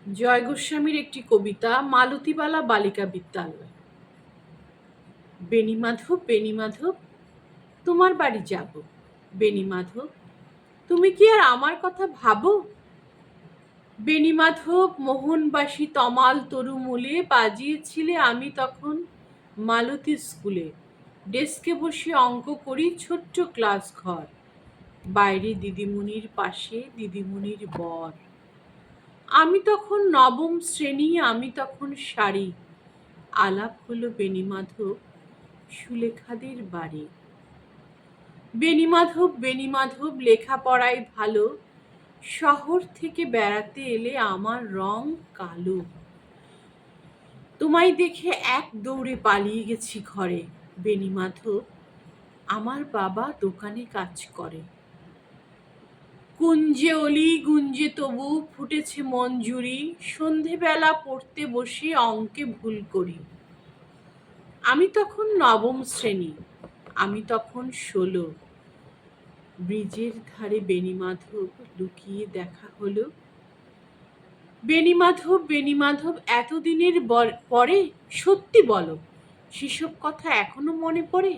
জয় গোস্বামীর একটি কবিতা মালতীবালা বালিকা বিদ্যালয়। বেণীমাধব, বেণীমাধব, তোমার বাড়ি যাব। বেণীমাধব, তুমি কি আর আমার কথা ভাবো? বেণীমাধব, মোহনবাসী তমাল তরুমূলে বাজিয়েছিলে আমি তখন মালতী স্কুলে। ডেস্কে বসে অঙ্ক করি, ছোট্ট ক্লাস ঘর, বাইরে দিদিমণির পাশে দিদিমণির বর। আমি তখন নবম শ্রেণী, আমি তখন শাড়ি। আলাপ হলো বেণীমাধব সুলেখাদের বাড়ি। বেণীমাধব, বেণীমাধব, লেখাপড়ায় ভালো, শহর থেকে বেড়াতে এলে আমার রং কালো। তোমায় দেখে এক দৌড়ে পালিয়ে গেছি ঘরে। বেণীমাধব, আমার বাবা দোকানে কাজ করে। কুঞ্জে অলি গুঞ্জে তবু ফুটেছে মঞ্জুরি, সন্ধেবেলা পড়তে বসে অঙ্কে ভুল করি। আমি তখন নবম শ্রেণী, আমি তখন 16। ব্রিজের ধারে বেণীমাধব লুকিয়ে দেখা হলো। বেণীমাধব, বেণীমাধব, এতদিনের পরে সত্যি বলো, সেসব কথা এখনো মনে পড়ে?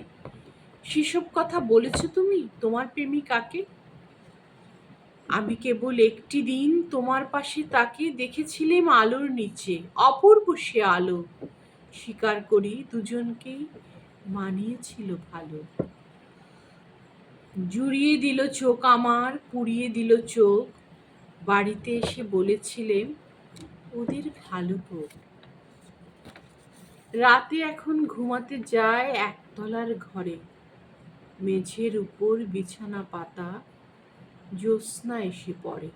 সেসব কথা বলেছো তুমি তোমার প্রেমিকাকে? আমি কেবল একটি দিন তোমার পাশে তাকে দেখেছিলাম আলোর নিচে, অপূর্ব সে আলো। স্বীকার করি দুজনকেই মানিয়েছিল ভালো। জুড়িয়ে দিল চোখ আমার, পুড়িয়ে দিল চোখ, বাড়িতে এসে বলেছিলেন ওদের ভালো হোক। রাতে এখন ঘুমাতে যায় একতলার ঘরে, মেঝের উপর বিছানা পাতা, জ্যোৎস্না এসে পড়ে।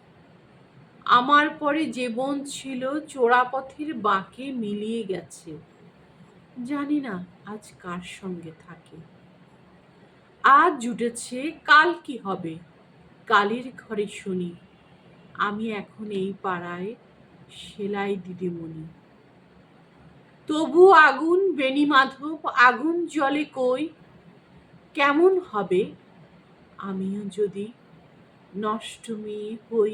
আমার পরে জীবন ছিল চোরাপথের বাঁকে মিলিয়ে গেছে, জানি না আজ কার সঙ্গে থাকে। আজ জুটেছে, কাল কি হবে? কালের ঘরে শুনি আমি এখন এই পাড়ায় সেলাই দিদিমণি। তবু আগুন বেণীমাধব, আগুন জ্বলে কই? কেমন হবে আমিও যদি নষ্ট মেয়ে হই?